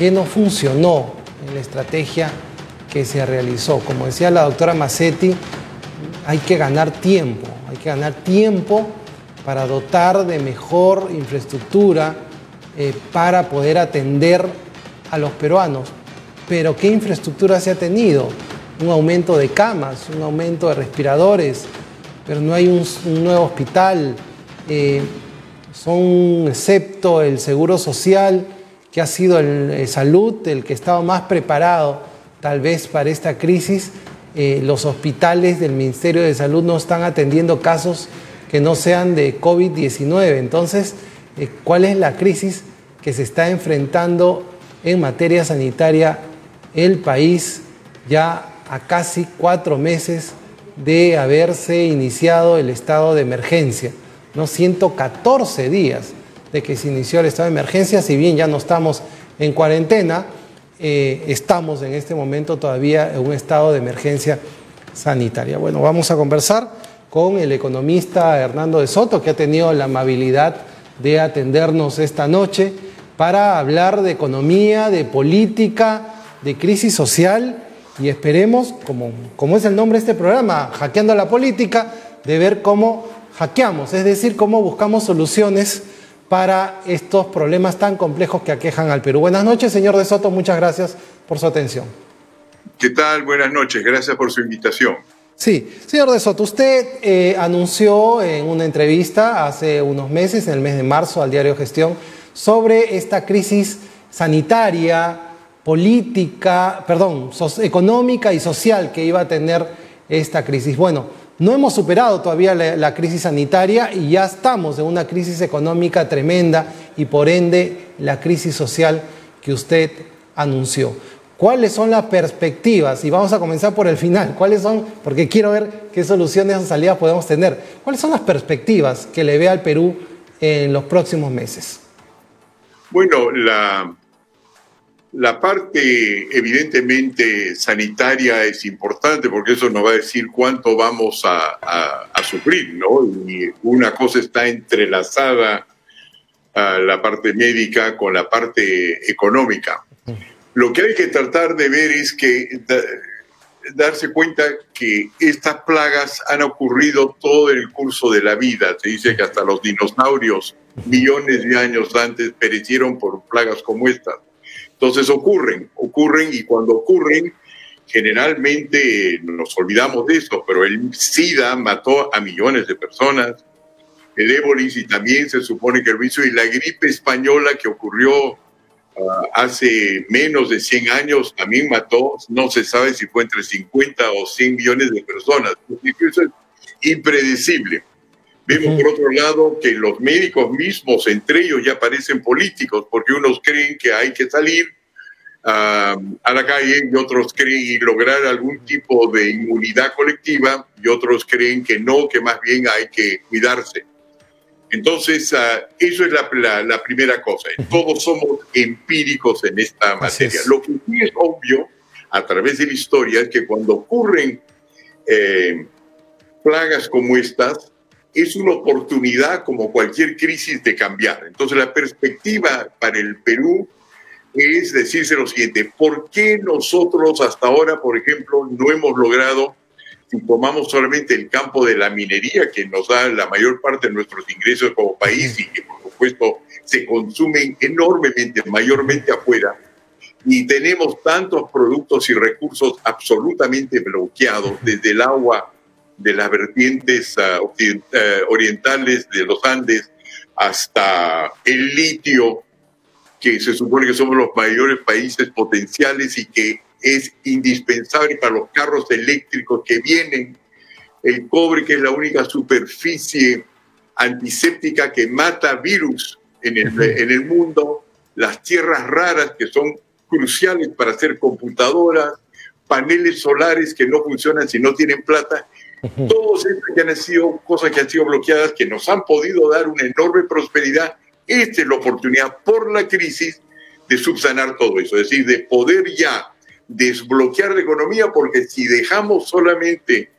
¿Qué no funcionó en la estrategia que se realizó? Como decía la doctora Mazzetti, hay que ganar tiempo para dotar de mejor infraestructura para poder atender a los peruanos. Pero ¿qué infraestructura se ha tenido? Un aumento de camas, un aumento de respiradores, pero no hay un nuevo hospital. Son, excepto el Seguro Social, que ha sido el Salud el que estaba más preparado tal vez para esta crisis, los hospitales del Ministerio de Salud no están atendiendo casos que no sean de COVID-19. Entonces, ¿cuál es la crisis que se está enfrentando en materia sanitaria el país ya a casi 4 meses de haberse iniciado el estado de emergencia? ¿No? 114 días de que se inició el estado de emergencia, si bien ya no estamos en cuarentena, estamos en este momento todavía en un estado de emergencia sanitaria. Bueno, vamos a conversar con el economista Hernando de Soto, que ha tenido la amabilidad de atendernos esta noche para hablar de economía, de política, de crisis social y esperemos, como es el nombre de este programa, Hackeando la Política, de ver cómo hackeamos, es decir, cómo buscamos soluciones para estos problemas tan complejos que aquejan al Perú. Buenas noches, señor de Soto, muchas gracias por su atención. ¿Qué tal? Buenas noches, gracias por su invitación. Sí, señor de Soto, usted anunció en una entrevista hace unos meses, en el mes de marzo, al diario Gestión, sobre esta crisis sanitaria, política, económica y social que iba a tener esta crisis. Bueno, no hemos superado todavía la crisis sanitaria y ya estamos en una crisis económica tremenda y por ende la crisis social que usted anunció. ¿Cuáles son las perspectivas? Y vamos a comenzar por el final. ¿Cuáles son? Porque quiero ver qué soluciones o salidas podemos tener. ¿Cuáles son las perspectivas que le ve al Perú en los próximos meses? Bueno, la parte evidentemente sanitaria es importante porque eso nos va a decir cuánto vamos a sufrir, ¿no? Y una cosa está entrelazada a la parte médica con la parte económica. Lo que hay que tratar de ver es que darse cuenta que estas plagas han ocurrido todo el curso de la vida. Se dice que hasta los dinosaurios, millones de años antes, perecieron por plagas como estas. Entonces ocurren y cuando ocurren, generalmente nos olvidamos de eso, pero el SIDA mató a millones de personas, el ébolis y también se supone que el virus y la gripe española que ocurrió hace menos de 100 años también mató, no se sabe si fue entre 50 o 100 millones de personas. Eso es impredecible. Vemos por otro lado que los médicos mismos, entre ellos, ya parecen políticos, porque unos creen que hay que salir a la calle y otros creen lograr algún tipo de inmunidad colectiva y otros creen que no, que más bien hay que cuidarse. Entonces, eso es la primera cosa. Todos somos empíricos en esta materia. Lo que sí es obvio a través de la historia es que cuando ocurren plagas como estas, es una oportunidad como cualquier crisis de cambiar. Entonces, la perspectiva para el Perú es decirse lo siguiente: ¿por qué nosotros hasta ahora, por ejemplo, no hemos logrado, si tomamos solamente el campo de la minería, que nos da la mayor parte de nuestros ingresos como país y que por supuesto se consumen enormemente, mayormente afuera, y tenemos tantos productos y recursos absolutamente bloqueados, desde el agua de las vertientes orientales de los Andes hasta el litio, que se supone que somos los mayores países potenciales y que es indispensable para los carros eléctricos que vienen, el cobre, que es la única superficie antiséptica que mata virus en el mundo, las tierras raras que son cruciales para hacer computadoras, paneles solares que no funcionan si no tienen plata. Todos estos que han sido cosas que han sido bloqueadas, que nos han podido dar una enorme prosperidad. Esta es la oportunidad por la crisis de subsanar todo eso, es decir, de poder ya desbloquear la economía, porque si dejamos solamente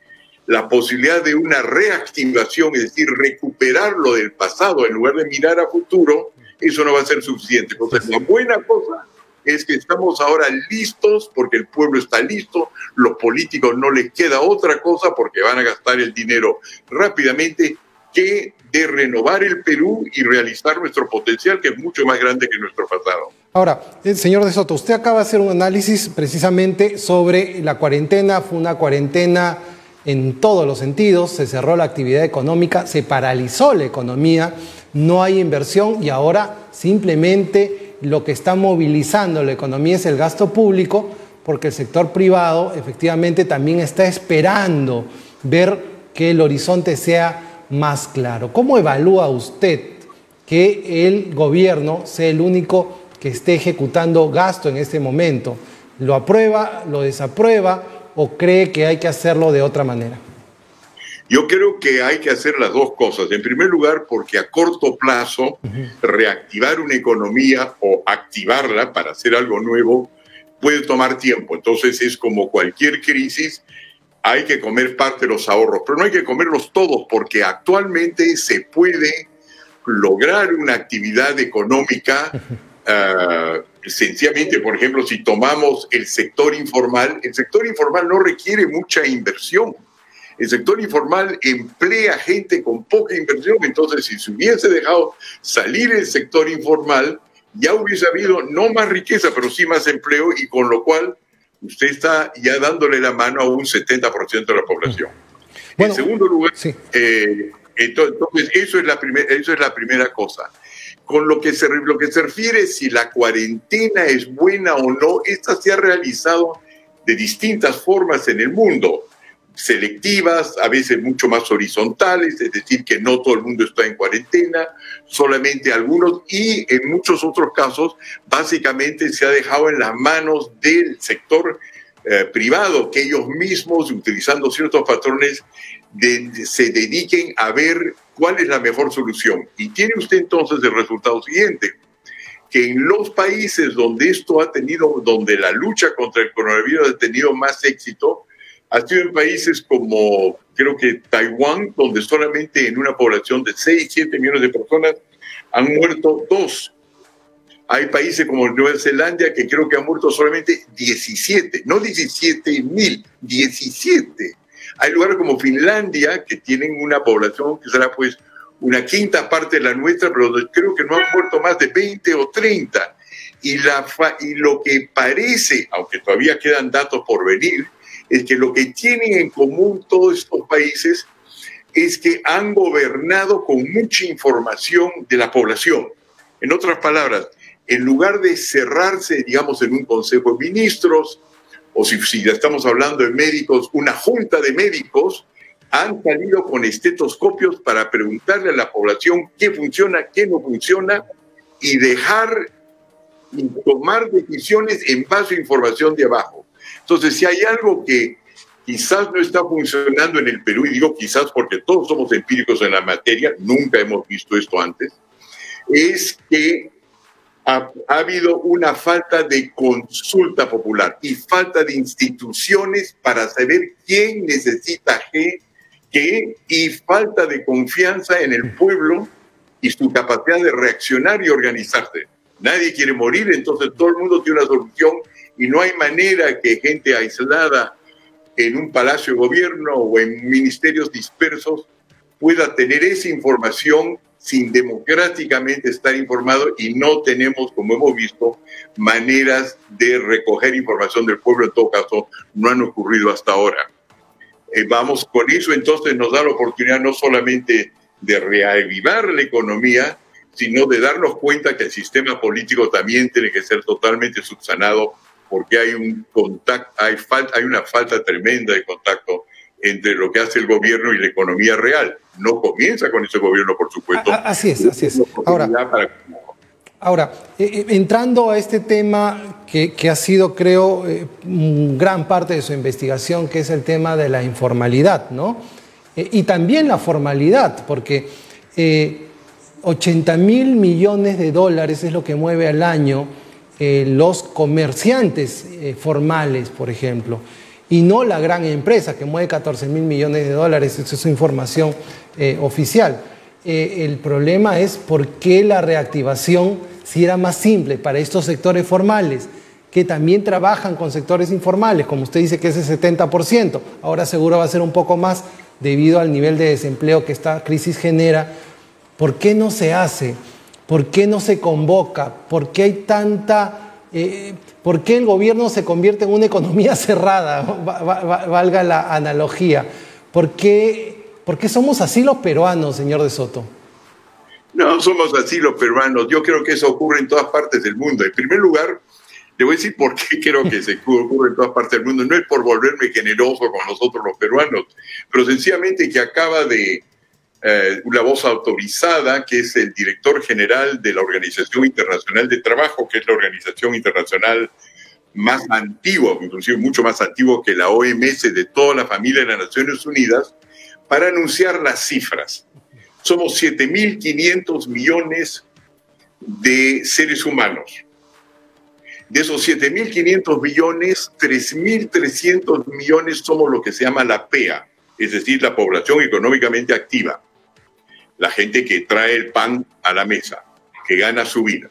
la posibilidad de una reactivación, es decir, recuperar lo del pasado en lugar de mirar a futuro, eso no va a ser suficiente. Entonces, la buena cosa es que estamos ahora listos porque el pueblo está listo, los políticos no les queda otra cosa porque van a gastar el dinero rápidamente que de renovar el Perú y realizar nuestro potencial, que es mucho más grande que nuestro pasado. Ahora, señor De Soto, usted acaba de hacer un análisis precisamente sobre la cuarentena. Fue una cuarentena en todos los sentidos, se cerró la actividad económica, se paralizó la economía, no hay inversión y ahora simplemente lo que está movilizando la economía es el gasto público, porque el sector privado efectivamente también está esperando ver que el horizonte sea más claro. ¿Cómo evalúa usted que el gobierno sea el único que esté ejecutando gasto en este momento? ¿Lo aprueba, lo desaprueba o cree que hay que hacerlo de otra manera? Yo creo que hay que hacer las dos cosas. En primer lugar, porque a corto plazo reactivar una economía o activarla para hacer algo nuevo puede tomar tiempo. Entonces es como cualquier crisis, hay que comer parte de los ahorros, pero no hay que comerlos todos porque actualmente se puede lograr una actividad económica sencillamente, por ejemplo, si tomamos el sector informal no requiere mucha inversión. El sector informal emplea gente con poca inversión, entonces si se hubiese dejado salir el sector informal, ya hubiese habido no más riqueza, pero sí más empleo, y con lo cual usted está ya dándole la mano a un 70% de la población. Bueno, en segundo lugar, sí. Entonces eso es la primera cosa. Con lo que se refiere si la cuarentena es buena o no, esta se ha realizado de distintas formas en el mundo. Selectivas, a veces mucho más horizontales, es decir, que no todo el mundo está en cuarentena, solamente algunos, y en muchos otros casos, básicamente se ha dejado en las manos del sector privado, que ellos mismos, utilizando ciertos patrones, se dediquen a ver cuál es la mejor solución. Y tiene usted entonces el resultado siguiente, que en los países donde la lucha contra el coronavirus ha tenido más éxito, ha sido en países como, creo que Taiwán, donde solamente en una población de 6, 7 millones de personas han muerto 2. Hay países como Nueva Zelanda que creo que han muerto solamente 17, no 17.000, 17. Hay lugares como Finlandia que tienen una población que será pues una quinta parte de la nuestra, pero creo que no han muerto más de 20 o 30. Y lo que parece, aunque todavía quedan datos por venir, es que lo que tienen en común todos estos países es que han gobernado con mucha información de la población. En otras palabras, en lugar de cerrarse, digamos, en un consejo de ministros, o si ya estamos hablando de médicos, una junta de médicos, han salido con estetoscopios para preguntarle a la población qué funciona, qué no funciona, y tomar decisiones en base a información de abajo. Entonces, si hay algo que quizás no está funcionando en el Perú, y digo quizás porque todos somos empíricos en la materia, nunca hemos visto esto antes, es que ha habido una falta de consulta popular y falta de instituciones para saber quién necesita qué, y falta de confianza en el pueblo y su capacidad de reaccionar y organizarse. Nadie quiere morir, entonces todo el mundo tiene una solución y no hay manera que gente aislada en un palacio de gobierno o en ministerios dispersos pueda tener esa información sin democráticamente estar informado, y no tenemos, como hemos visto, maneras de recoger información del pueblo. En todo caso, no han ocurrido hasta ahora. Vamos con eso, entonces nos da la oportunidad no solamente de reavivar la economía, sino de darnos cuenta que el sistema político también tiene que ser totalmente subsanado, porque hay una falta tremenda de contacto entre lo que hace el gobierno y la economía real. No comienza con ese gobierno, por supuesto. Así es. Ahora, entrando a este tema que ha sido, creo, gran parte de su investigación, que es el tema de la informalidad, ¿no? Y también la formalidad, porque 80.000 millones de dólares es lo que mueve al año los comerciantes formales, por ejemplo, y no la gran empresa que mueve 14.000 millones de dólares. Esa es información oficial. El problema es por qué la reactivación si era más simple para estos sectores formales, que también trabajan con sectores informales, como usted dice que es el 70%, ahora seguro va a ser un poco más debido al nivel de desempleo que esta crisis genera. ¿Por qué no se hace? ¿Por qué no se convoca? ¿Por qué hay tanta... ¿por qué el gobierno se convierte en una economía cerrada? Valga la analogía. ¿Por qué somos así los peruanos, señor de Soto? No somos así los peruanos. Yo creo que eso ocurre en todas partes del mundo. En primer lugar, le voy a decir por qué creo que se ocurre en todas partes del mundo. No es por volverme generoso con nosotros los peruanos, pero sencillamente que acaba de una voz autorizada, que es el director general de la Organización Internacional de Trabajo, que es la organización internacional más antigua, inclusive mucho más antigua que la OMS de toda la familia de las Naciones Unidas, para anunciar las cifras. Somos 7.500 millones de seres humanos. De esos 7.500 millones, 3.300 millones somos lo que se llama la PEA, es decir, la población económicamente activa. La gente que trae el pan a la mesa, que gana su vida.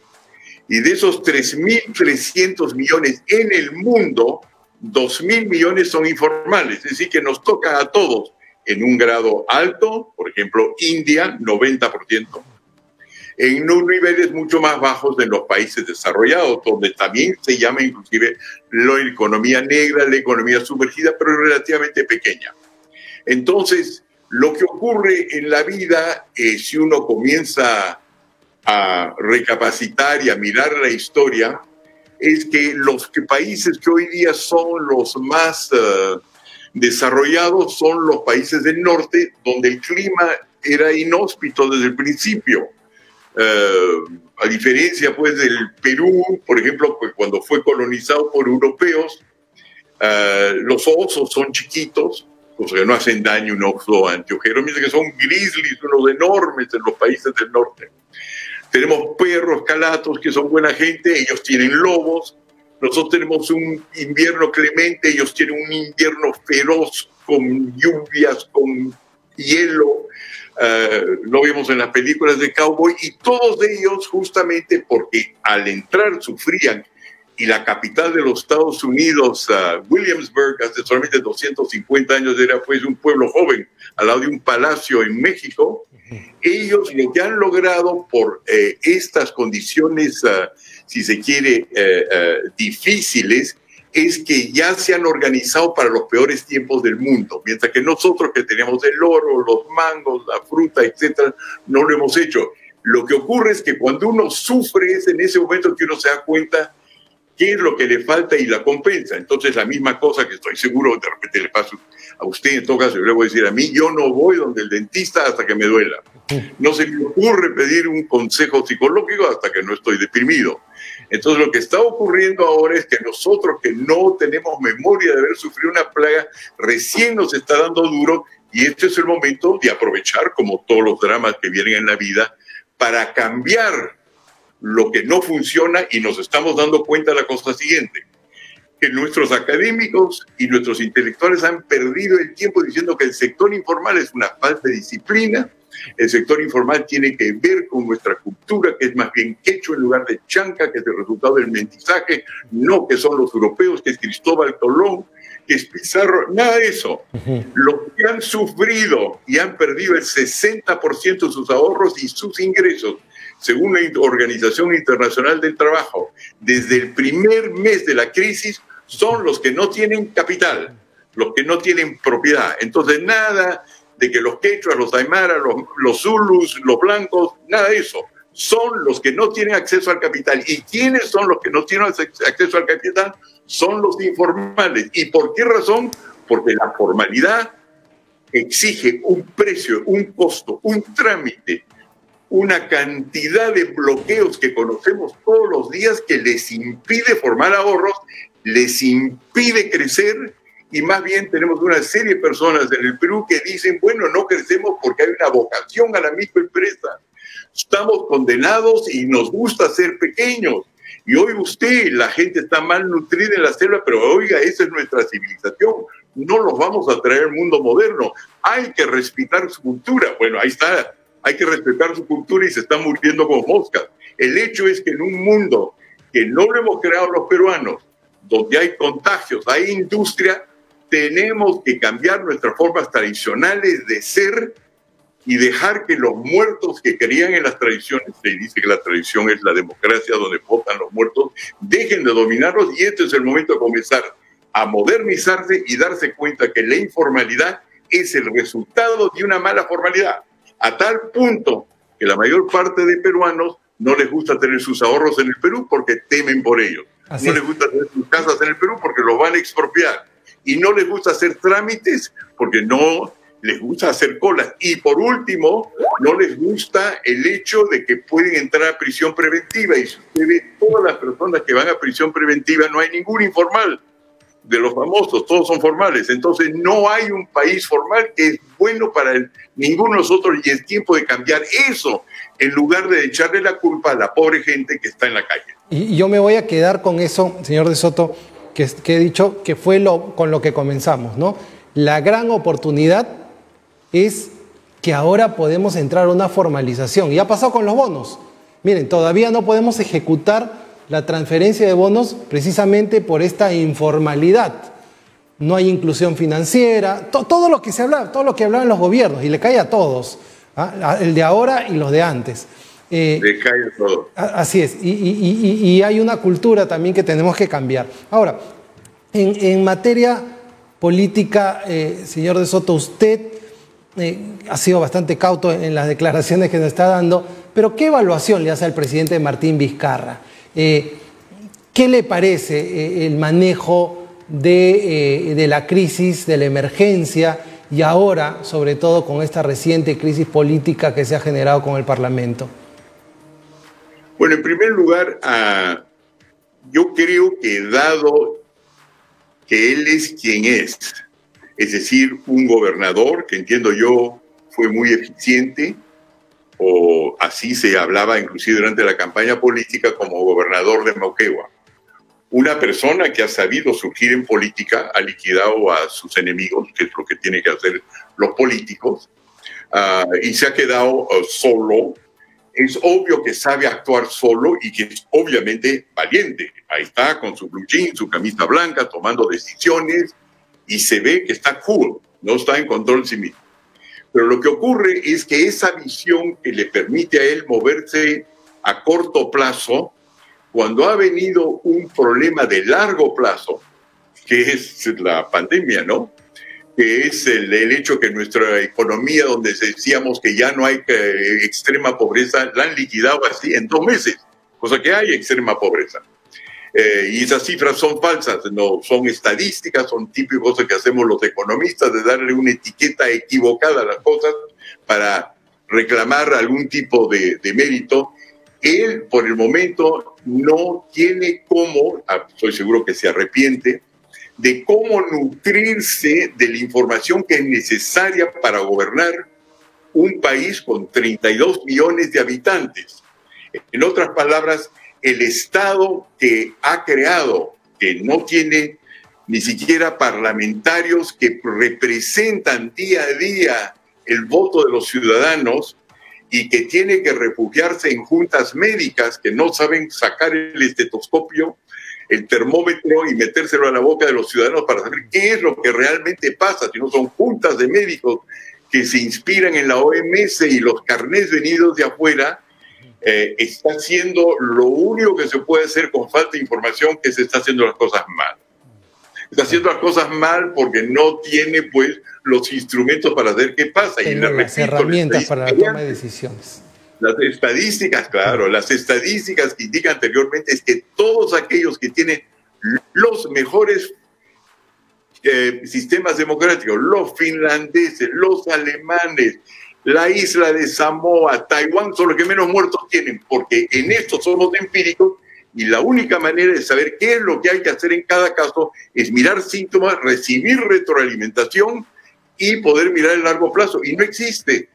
Y de esos 3.300 millones en el mundo, 2.000 millones son informales, es decir, que nos toca a todos en un grado alto, por ejemplo, India, 90%, en unos niveles mucho más bajos de los países desarrollados, donde también se llama inclusive la economía negra, la economía sumergida, pero relativamente pequeña. Entonces, lo que ocurre en la vida, si uno comienza a recapacitar y a mirar la historia, es que los países que hoy día son los más desarrollados son los países del norte, donde el clima era inhóspito desde el principio. A diferencia pues del Perú, por ejemplo, pues, cuando fue colonizado por europeos, los osos son chiquitos, o sea, no hacen daño un oso anteojero, mientras que son grizzlies, unos enormes en los países del norte. Tenemos perros calatos que son buena gente, ellos tienen lobos. Nosotros tenemos un invierno clemente, ellos tienen un invierno feroz, con lluvias, con hielo. Lo vimos en las películas de cowboy, y todos ellos justamente porque al entrar sufrían. Y la capital de los Estados Unidos, Williamsburg, hace solamente 250 años era pues un pueblo joven al lado de un palacio en México. Ellos lo que han logrado por estas condiciones, si se quiere, difíciles, es que ya se han organizado para los peores tiempos del mundo, mientras que nosotros que tenemos el oro, los mangos, la fruta, etcétera, no lo hemos hecho. Lo que ocurre es que cuando uno sufre es en ese momento que uno se da cuenta qué es lo que le falta y la compensa. Entonces, la misma cosa que estoy seguro de repente le pasa a usted, en todo caso, yo le voy a decir a mí, yo no voy donde el dentista hasta que me duela. No se me ocurre pedir un consejo psicológico hasta que no estoy deprimido. Entonces, lo que está ocurriendo ahora es que nosotros que no tenemos memoria de haber sufrido una plaga, recién nos está dando duro, y este es el momento de aprovechar, como todos los dramas que vienen en la vida, para cambiar lo que no funciona, y nos estamos dando cuenta de la cosa siguiente, que nuestros académicos y nuestros intelectuales han perdido el tiempo diciendo que el sector informal es una falta de disciplina. El sector informal tiene que ver con nuestra cultura, que es más bien quechua en lugar de chanca, que es el resultado del mestizaje, no que son los europeos, que es Cristóbal Colón, que es Pizarro, nada de eso. Los que han sufrido y han perdido el 60% de sus ahorros y sus ingresos, según la Organización Internacional del Trabajo, desde el primer mes de la crisis, son los que no tienen capital, los que no tienen propiedad. Entonces, nada de que los quechuas, los aymaras, los zulus, los blancos, nada de eso. Son los que no tienen acceso al capital. ¿Y quiénes son los que no tienen acceso al capital? Son los informales. ¿Y por qué razón? Porque la formalidad exige un precio, un costo, un trámite, una cantidad de bloqueos que conocemos todos los días que les impide formar ahorros, les impide crecer, y más bien tenemos una serie de personas en el Perú que dicen, bueno, no crecemos porque hay una vocación a la microempresa. Estamos condenados y nos gusta ser pequeños. Y hoy usted, la gente está mal nutrida en la selva, pero oiga, esa es nuestra civilización. No los vamos a traer al mundo moderno. Hay que respetar su cultura. Bueno, ahí está. Hay que respetar su cultura y se están muriendo como moscas. El hecho es que en un mundo que no lo hemos creado los peruanos, donde hay contagios, hay industria, tenemos que cambiar nuestras formas tradicionales de ser y dejar que los muertos que creían en las tradiciones, se dice que la tradición es la democracia donde votan los muertos, dejen de dominarlos, y este es el momento de comenzar a modernizarse y darse cuenta que la informalidad es el resultado de una mala formalidad, a tal punto que la mayor parte de peruanos no les gusta tener sus ahorros en el Perú porque temen por ellos. Así no es. les gusta tener sus casas en el Perú porque los van a expropiar. Y no les gusta hacer trámites porque no les gusta hacer colas. Y por último, no les gusta el hecho de que pueden entrar a prisión preventiva. Y si usted ve todas las personas que van a prisión preventiva, no hay ningún informal de los famosos, todos son formales. Entonces no hay un país formal que es bueno para ninguno de nosotros, y es tiempo de cambiar eso en lugar de echarle la culpa a la pobre gente que está en la calle. Y yo me voy a quedar con eso, señor De Soto, que he dicho que fue con lo que comenzamos, ¿no? La gran oportunidad es que ahora podemos entrar a una formalización. Y ha pasado con los bonos. Miren, todavía no podemos ejecutar la transferencia de bonos precisamente por esta informalidad. No hay inclusión financiera, todo lo que se habla, todo lo que hablaban los gobiernos, y le cae a todos, ¿ah? El de ahora y los de antes. Le cae a todos. Así es, y hay una cultura también que tenemos que cambiar. Ahora, en materia política, señor De Soto, usted ha sido bastante cauto en las declaraciones que nos está dando, pero ¿qué evaluación le hace al presidente Martín Vizcarra? ¿Qué le parece el manejo de la crisis, de la emergencia, y ahora, sobre todo, con esta reciente crisis política que se ha generado con el Parlamento? Bueno, en primer lugar, yo creo que dado que él es quien es decir, un gobernador que, entiendo yo, fue muy eficiente, o así se hablaba inclusive durante la campaña política, como gobernador de Moquegua. Una persona que ha sabido surgir en política, ha liquidado a sus enemigos, que es lo que tienen que hacer los políticos, y se ha quedado solo. Es obvio que sabe actuar solo y que es obviamente valiente. Ahí está con su blue jean, su camisa blanca, tomando decisiones, y se ve que está cool, no está en control de sí mismo. Pero lo que ocurre es que esa visión que le permite a él moverse a corto plazo, cuando ha venido un problema de largo plazo, que es la pandemia, ¿no? Que es el hecho que nuestra economía, donde decíamos que ya no hay extrema pobreza, la han liquidado así en 2 meses, cosa que hay extrema pobreza. Y esas cifras son falsas, no son estadísticas, son típicas cosas que hacemos los economistas, de darle una etiqueta equivocada a las cosas para reclamar algún tipo de mérito. Él, por el momento, no tiene cómo, estoy seguro que se arrepiente, de cómo nutrirse de la información que es necesaria para gobernar un país con 32 millones de habitantes. En otras palabras, el Estado que ha creado, que no tiene ni siquiera parlamentarios que representan día a día el voto de los ciudadanos, y que tiene que refugiarse en juntas médicas que no saben sacar el estetoscopio, el termómetro y metérselo a la boca de los ciudadanos para saber qué es lo que realmente pasa, si no son juntas de médicos que se inspiran en la OMS y los carnés venidos de afuera. Está haciendo lo único que se puede hacer con falta de información, que se está haciendo las cosas mal. Está haciendo las cosas mal porque no tiene, pues, los instrumentos para ver qué pasa. Y las herramientas para la toma de decisiones. Las estadísticas, claro, las estadísticas que indican anteriormente es que todos aquellos que tienen los mejores sistemas democráticos, los finlandeses, los alemanes, la isla de Samoa, Taiwán, son los que menos muertos tienen, porque en esto somos empíricos, y la única manera de saber qué es lo que hay que hacer en cada caso es mirar síntomas, recibir retroalimentación y poder mirar el largo plazo. Y no existe.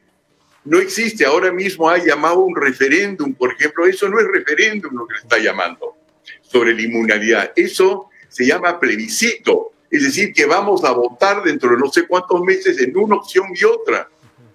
No existe. Ahora mismo ha llamado un referéndum, por ejemplo. Eso no es referéndum lo que le está llamando sobre la inmunidad. Eso se llama plebiscito. Es decir, que vamos a votar dentro de no sé cuántos meses en una opción y otra.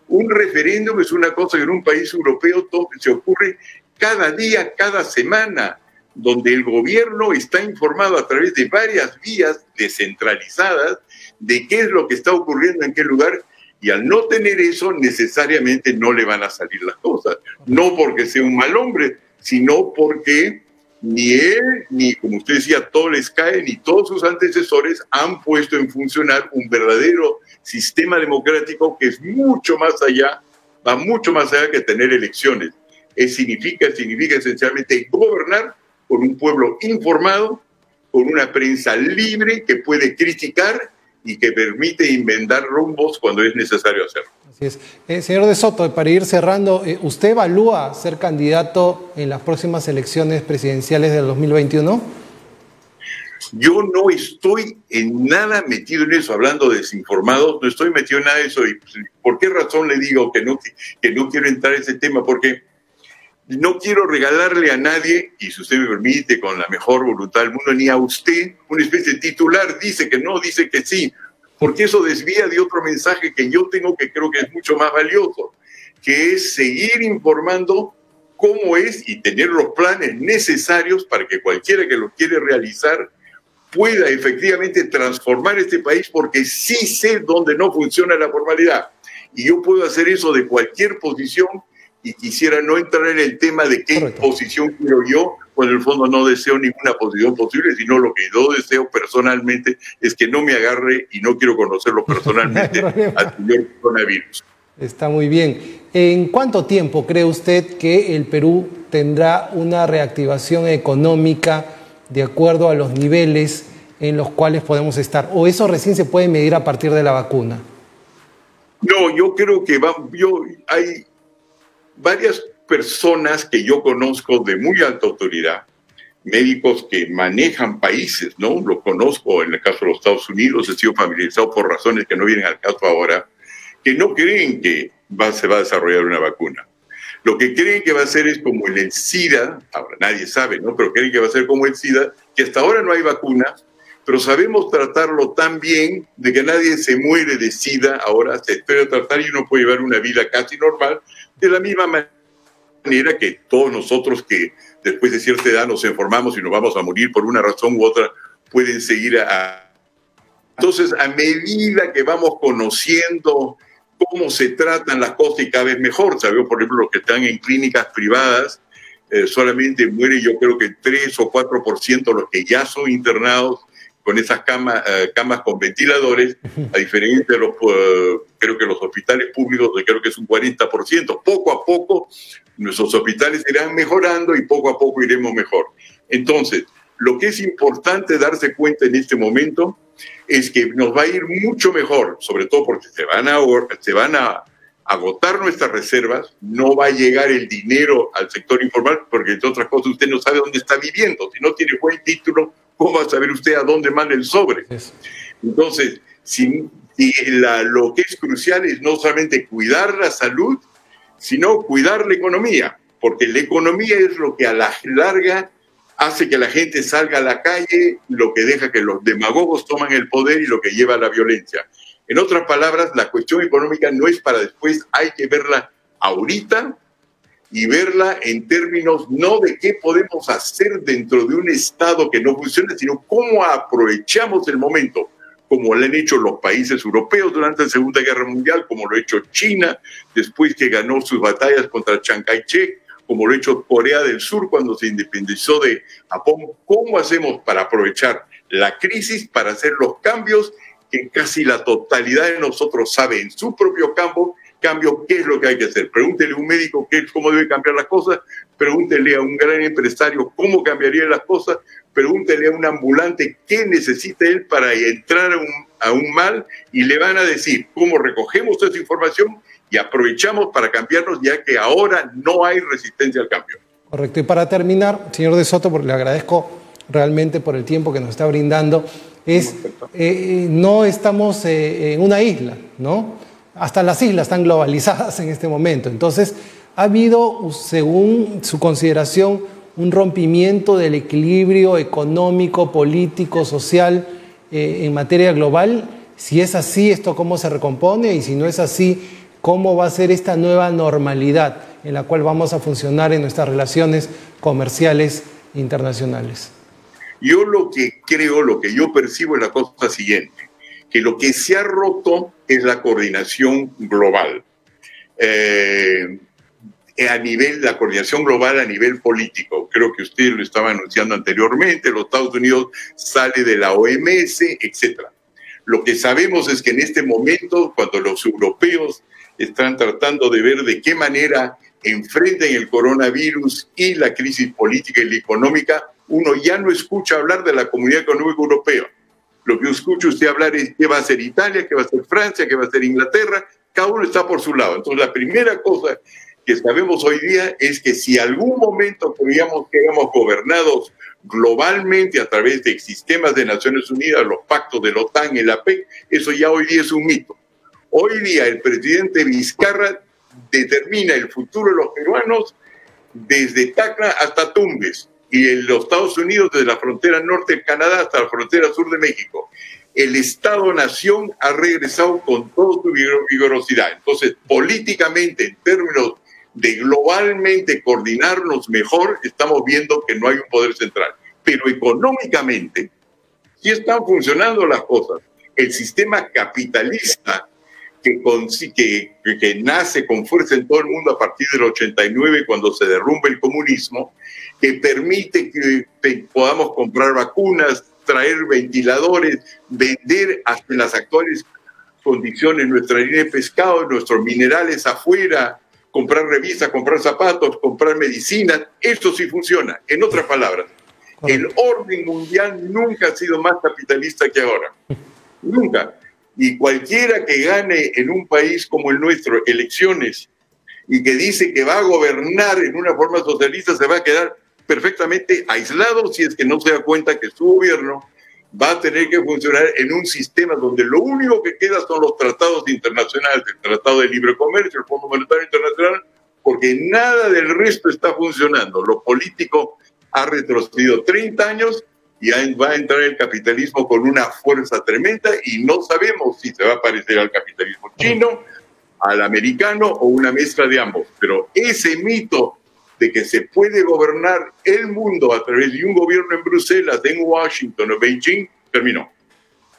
Un referéndum es una cosa que en un país europeo se ocurre cada día, cada semana, donde el gobierno está informado a través de varias vías descentralizadas de qué es lo que está ocurriendo en qué lugar, y al no tener eso necesariamente no le van a salir las cosas. No porque sea un mal hombre, sino porque ni él, ni como usted decía, Toles Cae, ni todos sus antecesores han puesto en funcionar un verdadero sistema democrático que es mucho más allá, va mucho más allá que tener elecciones. Significa esencialmente gobernar con un pueblo informado, con una prensa libre que puede criticar y que permite inventar rumbos cuando es necesario hacerlo. Así es. Señor de Soto, para ir cerrando, ¿usted evalúa ser candidato en las próximas elecciones presidenciales del 2021? Yo no estoy en nada metido en eso, hablando de desinformados, no estoy metido en nada de eso. ¿Y por qué razón le digo que no quiero entrar en ese tema? Porque no quiero regalarle a nadie, y si usted me permite, con la mejor voluntad del mundo, ni a usted, una especie de titular, dice que no, dice que sí, porque eso desvía de otro mensaje que yo tengo que creo que es mucho más valioso, que es seguir informando cómo es y tener los planes necesarios para que cualquiera que los quiere realizar pueda efectivamente transformar este país, porque sí sé dónde no funciona la formalidad. Y yo puedo hacer eso de cualquier posición, y quisiera no entrar en el tema de qué posición quiero yo, cuando en el fondo no deseo ninguna posición posible, sino lo que yo deseo personalmente es que no me agarre, y no quiero conocerlo personalmente, al señor coronavirus. Está muy bien. ¿En cuánto tiempo cree usted que el Perú tendrá una reactivación económica de acuerdo a los niveles en los cuales podemos estar? ¿O eso recién se puede medir a partir de la vacuna? No, yo creo que hay varias personas que yo conozco de muy alta autoridad, médicos que manejan países, ¿no? Lo conozco en el caso de los Estados Unidos, he sido familiarizado por razones que no vienen al caso ahora, que no creen que se va a desarrollar una vacuna. Lo que creen que va a ser es como el SIDA, ahora nadie sabe, ¿no? Pero creen que va a ser como el SIDA, que hasta ahora no hay vacuna, pero sabemos tratarlo tan bien de que nadie se muere de SIDA, ahora se espera tratar y uno puede llevar una vida casi normal, de la misma manera que todos nosotros que después de cierta edad nos enfermamos y nos vamos a morir por una razón u otra, pueden seguir Entonces, a medida que vamos conociendo cómo se tratan las cosas y cada vez mejor, sabemos, por ejemplo, los que están en clínicas privadas, solamente muere yo creo que 3 o 4% los que ya son internados con esas camas con ventiladores, a diferencia de creo que los hospitales públicos, creo que es un 40%. Poco a poco nuestros hospitales irán mejorando y poco a poco iremos mejor. Entonces, lo que es importante darse cuenta en este momento es que nos va a ir mucho mejor, sobre todo porque se van a agotar nuestras reservas, no va a llegar el dinero al sector informal, porque entre otras cosas usted no sabe dónde está viviendo. Si no tiene buen título, ¿cómo va a saber usted a dónde manda el sobre? Entonces, lo que es crucial es no solamente cuidar la salud, sino cuidar la economía, porque la economía es lo que a la larga hace que la gente salga a la calle, lo que deja que los demagogos toman el poder y lo que lleva a la violencia. En otras palabras, la cuestión económica no es para después, hay que verla ahorita y verla en términos no de qué podemos hacer dentro de un Estado que no funciona, sino cómo aprovechamos el momento, como lo han hecho los países europeos durante la Segunda Guerra Mundial, como lo ha hecho China después que ganó sus batallas contra Chiang Kai-shek, como lo ha hecho Corea del Sur cuando se independizó de Japón. ¿Cómo hacemos para aprovechar la crisis para hacer los cambios que casi la totalidad de nosotros sabe en su propio campo qué es lo que hay que hacer? Pregúntele a un médico cómo debe cambiar las cosas, pregúntele a un gran empresario cómo cambiaría las cosas, pregúntele a un ambulante qué necesita él para entrar a un mal, y le van a decir cómo recogemos esa información y aprovechamos para cambiarnos, ya que ahora no hay resistencia al cambio. Correcto. Y para terminar, señor de Soto, porque le agradezco realmente por el tiempo que nos está brindando, no estamos en una isla, ¿no? Hasta las islas están globalizadas en este momento. Entonces, ha habido, según su consideración, un rompimiento del equilibrio económico, político, social en materia global. Si es así, ¿esto cómo se recompone? Y si no es así, ¿cómo va a ser esta nueva normalidad? en la cual vamos a funcionar en nuestras relaciones comerciales internacionales. Yo lo que creo, lo que yo percibo es la cosa siguiente, que lo que se ha roto es la coordinación global. La coordinación global a nivel político. Creo que usted lo estaba anunciando anteriormente, los Estados Unidos sale de la OMS, etc. Lo que sabemos es que en este momento, cuando los europeos están tratando de ver de qué manera enfrentan el coronavirus y la crisis política y la económica, uno ya no escucha hablar de la Comunidad Económica Europea. Lo que escucha usted hablar es qué va a hacer Italia, qué va a hacer Francia, qué va a hacer Inglaterra. Cada uno está por su lado. Entonces, la primera cosa que sabemos hoy día es que si algún momento creíamos que éramos gobernados globalmente a través de sistemas de Naciones Unidas, los pactos de la OTAN, el APEC, eso ya hoy día es un mito. Hoy día el presidente Vizcarra determina el futuro de los peruanos desde Tacna hasta Tumbes, y en los Estados Unidos desde la frontera norte de Canadá hasta la frontera sur de México. El Estado-Nación ha regresado con toda su vigorosidad. Entonces, políticamente, en términos de globalmente coordinarnos mejor, estamos viendo que no hay un poder central. Pero económicamente, sí están funcionando las cosas. El sistema capitalista que nace con fuerza en todo el mundo a partir del 89, cuando se derrumba el comunismo, que permite que podamos comprar vacunas, traer ventiladores, vender hasta en las actuales condiciones nuestra línea de pescado, nuestros minerales afuera, comprar revistas, comprar zapatos, comprar medicinas. Esto sí funciona. En otras palabras, el orden mundial nunca ha sido más capitalista que ahora. Nunca. Y cualquiera que gane en un país como el nuestro elecciones y que dice que va a gobernar en una forma socialista, se va a quedar perfectamente aislado si es que no se da cuenta que su gobierno va a tener que funcionar en un sistema donde lo único que queda son los tratados internacionales, el Tratado de Libre Comercio, el Fondo Monetario Internacional, porque nada del resto está funcionando. Lo político ha retrocedido 30 años y va a entrar el capitalismo con una fuerza tremenda y no sabemos si se va a parecer al capitalismo chino, al americano o una mezcla de ambos. Pero ese mito de que se puede gobernar el mundo a través de un gobierno en Bruselas, en Washington o Beijing, terminó.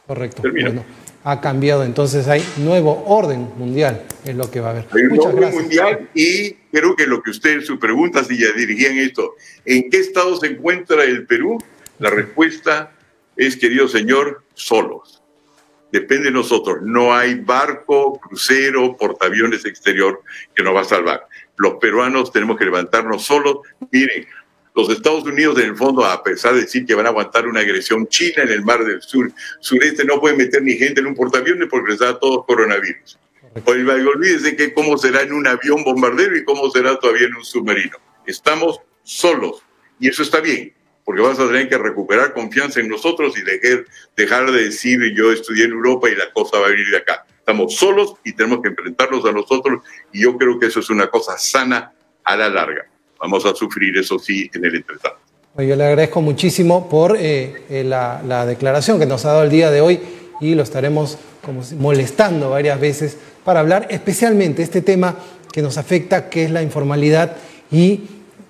Correcto. Terminó. Bueno, ha cambiado, entonces hay nuevo orden mundial, es lo que va a haber. Hay un Muchas orden gracias. mundial y creo que lo que usted, su pregunta, si ya dirigían esto, ¿en qué estado se encuentra el Perú? La respuesta es, querido señor, solos. Depende de nosotros. No hay barco, crucero, portaaviones exterior que nos va a salvar. Los peruanos tenemos que levantarnos solos. Miren, los Estados Unidos, en el fondo, a pesar de decir que van a aguantar una agresión china en el mar del sureste, no pueden meter ni gente en un portaaviones porque les da todos coronavirus. Olvídense que cómo será en un avión bombardero y cómo será todavía en un submarino. Estamos solos y eso está bien, porque vas a tener que recuperar confianza en nosotros y dejar de decir yo estudié en Europa y la cosa va a venir de acá. Estamos solos y tenemos que enfrentarnos a nosotros y yo creo que eso es una cosa sana a la larga. Vamos a sufrir, eso sí, en el entretanto. Yo le agradezco muchísimo por la declaración que nos ha dado el día de hoy y lo estaremos molestando varias veces para hablar especialmente de este tema que nos afecta, que es la informalidad, y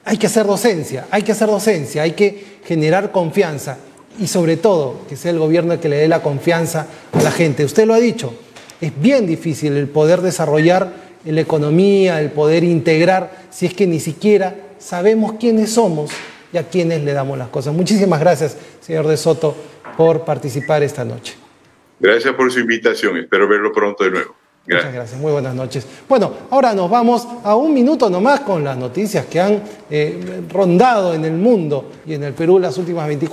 hay que hacer docencia, hay que generar confianza y sobre todo que sea el gobierno el que le dé la confianza a la gente. Usted lo ha dicho, es bien difícil el poder desarrollar la economía, el poder integrar, si es que ni siquiera sabemos quiénes somos y a quiénes le damos las cosas. Muchísimas gracias, señor De Soto, por participar esta noche. Gracias por su invitación, espero verlo pronto de nuevo. Gracias. Muchas gracias, muy buenas noches. Bueno, ahora nos vamos a un minuto nomás con las noticias que han rondado en el mundo y en el Perú las últimas 24 horas.